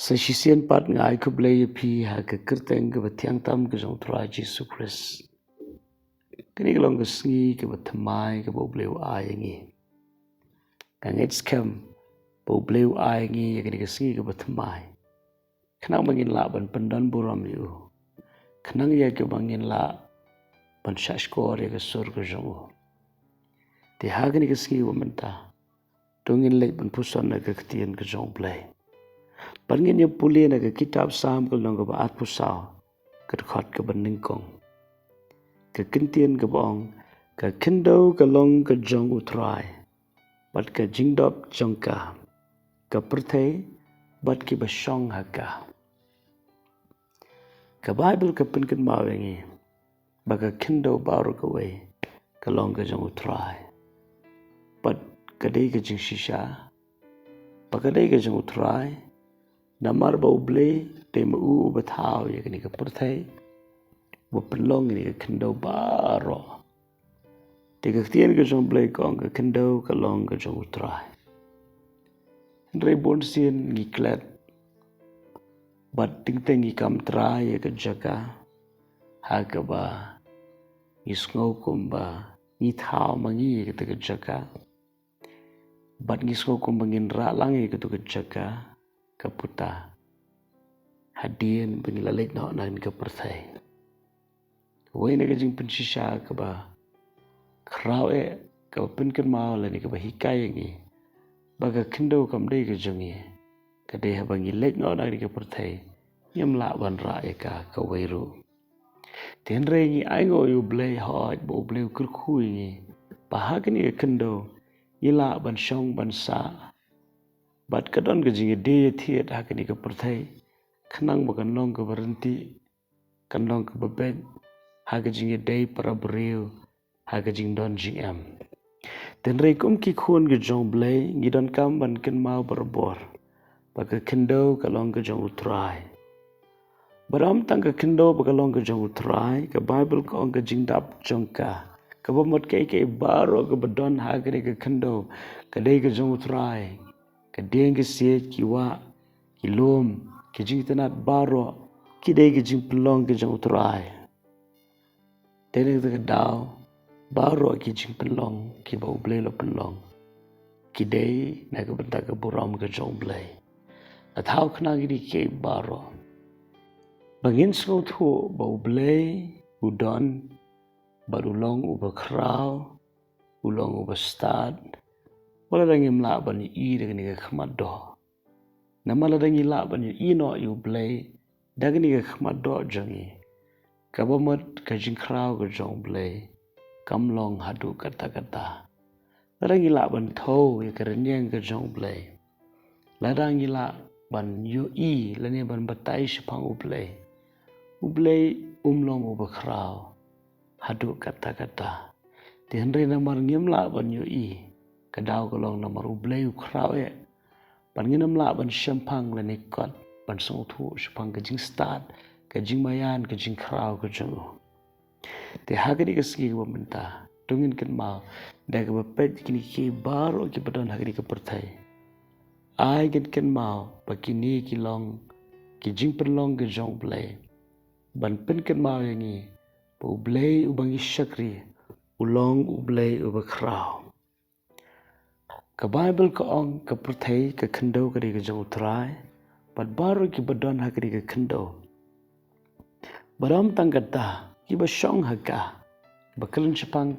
Sesisian pat ngai ku blay pi ha ke kerteng ke betiang tam ke jong trai Jesus Christ. Kini kelong ke sengi ke betemai ke bau bleu ai ngi. Kangets kem bau bleu ai ngi ya kini ke sengi ke betemai. Kenang bangin la ban pendan buram yu. Kenang ya ke bangin la ban syashkor ya ke sur ke jong. Di ha kini ke sengi wa mentah. Dongin lek ban pusan na ke ketian ke jong blay. Pangin yung puli na ke kitab sam ke long ke baat pusau ke dekat ke beningkong ke kintian ke bong ke kindau ke long ke jong U Trai bat ke jingdop jongka ke perthai bat ke basyong haka ke Bible ke pinkin mawengi baga kindau Baroh ke way ke long ke jong U Trai bat ke day ke jing shisha baga day ke jong U Trai namar bau blay te mu batau ya kini ke perthai bu pelong ini ke kendau Baroh te ke tian ke jong blay kong ke kendau ke long ke jong U Trai ndrei bon sien ngi klet bat ting ting ngi kam trai ya ke jaka ha ke ba ngi sngau kumba ngi thau mangi ke te ke jaka bat ngi sngau kumba ngin ra langi ke tu ke jaka kaputa hadian penilalek nak nan ke perthai wei na ke jing pensisha ke ba krau ke pinkan mau la ni ke ba hikai ngi baga kindau kam dei ke jongi ke dei ha bangi lek nak nan ke perthai yam la ban ra ka weiru ten re ngi ai ngo yu blay hot bo blay kur khui ngi ba ha ke ni ke kindau ila ban shong ban sa bat kadon ke jingi de thiet ha ke ni ke perthai khnang ba kan long ke berhenti kan long ke beben ha ke jingi de para breu ha ke jing don jing am ten rei kum ki khun ke jong blay ngi don kam ban ken mau berbor ba ke kendo ke long ke jong U Trai baram tang ke kendo ba ke long ke jong U Trai ke Bible ko ong ke jing dap jongka ke bomot ke Baroh ke bedon ha ke ni ke kendo ke dei ke jong U Trai ke deng ke siet ki wa ki lom ke jing tenat Baroh ki dei ke jing pelong ke jong U Trai dei ke dau Baroh ki jing pelong ki bau blay lo pelong ki dei na ke bentak ke buram ke jong blay athau khna gi ke Baroh bangin sngau thu bau blay udon barulong uba krau ulong uba stad wala dangi mla ban i de ni ke khmat do namala dangi la ban i no yu blay dagni ke khmat do jangi kabamot ka jing krau ke jong blay kam long hadu kata dangi la ban thau ye ke renyeng ke jong blay la dangi la ban yu i la ni ban batai shpang u blay umlong uba krau hadu kata ti henry namar ngim la ban yu i kadau kolong namar u blay u krau ban nginam la ban shampang la ni kot ban song thu shpang ke jing start ke jing mayan ke jing krau ke jong te hagani ke ski wa menta tungin ken ma da ke pet kini ke Baroh ke padon hagani ke perthai ai ken ma pakini ki long ki jing perlong ke jong blay ban pen ken ma yangi bu blay u bangi shakri ulong u blay u bakrau ke Bible ko ong ke perthai ke kendo ke ke jong U Trai pat Baroh ki badon ha ke kendo baram tanggata ki basyong haka bakalun chapang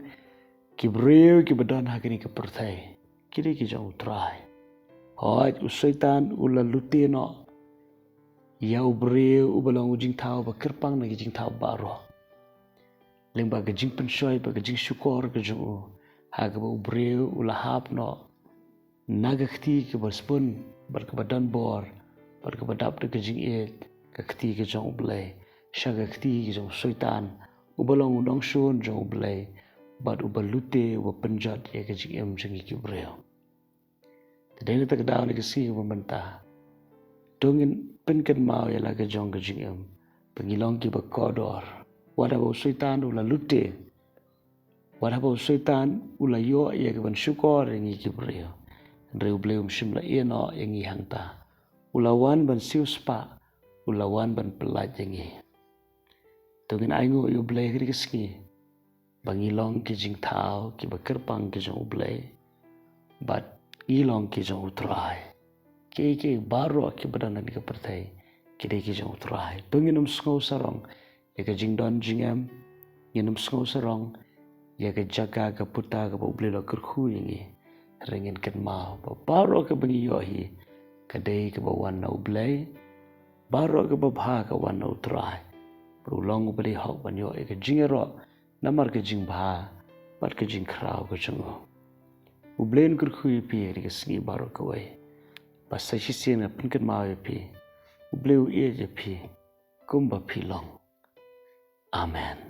ki breu ki badon ha ke perthai ki ke jong U Trai hoi u syaitan ula lutino ya u breu u balong u jing thau ba kirpang na ki jing thau Baroh leng ba ke jing pensoi ba ke jing syukor ke jong ha ke u breu ula hap no nagakti ke baspun bar ke badan bor bar ke badap de ke jing ke kti ke jong blay shagakti ke jong syaitan u balong u dong shon jong blay bat u balute u penjat ye ke jing em jing ki breu tadai tak daw ni ke si u mentah dongin penken mau ya la ke jong ke jing em pengilong ki ba kodor wada bo syaitan u la lute wada bo syaitan u la yo ye ke ban syukor ngi ki breu Reu bleu shimla eno yangi hangta ulawan ban siu spa, ulawan ban pelat jengi. Tungin aingu yu blay kiri kesengi, bangilong ki jing tau ki bakerpang ki jong ublay, bat ngilong ki jong U Trai. Ke Baroh ki badanan ki pertai, kide ki jong U Trai. Tunginum sengau sarong, ya ke jing don jingem, nginum sengau sarong, ya ke jaga ke puta ke ublay lo kerhu yengi, ringin ken mau, Baroh ke bangi yohi, kadai ke bawan na ublay, Baroh ke babha ke wan na U Trai. Berulong ublay hok ban yo, ya ke jingero, namar ke jing bha, bat ke jing krau ke jengu. Ublain kerhu pi ri ke sengi Baroh ke wai. Basta sisi na pinkan mau pi. Ublay u iya je pi. Kumba pi long. Amen.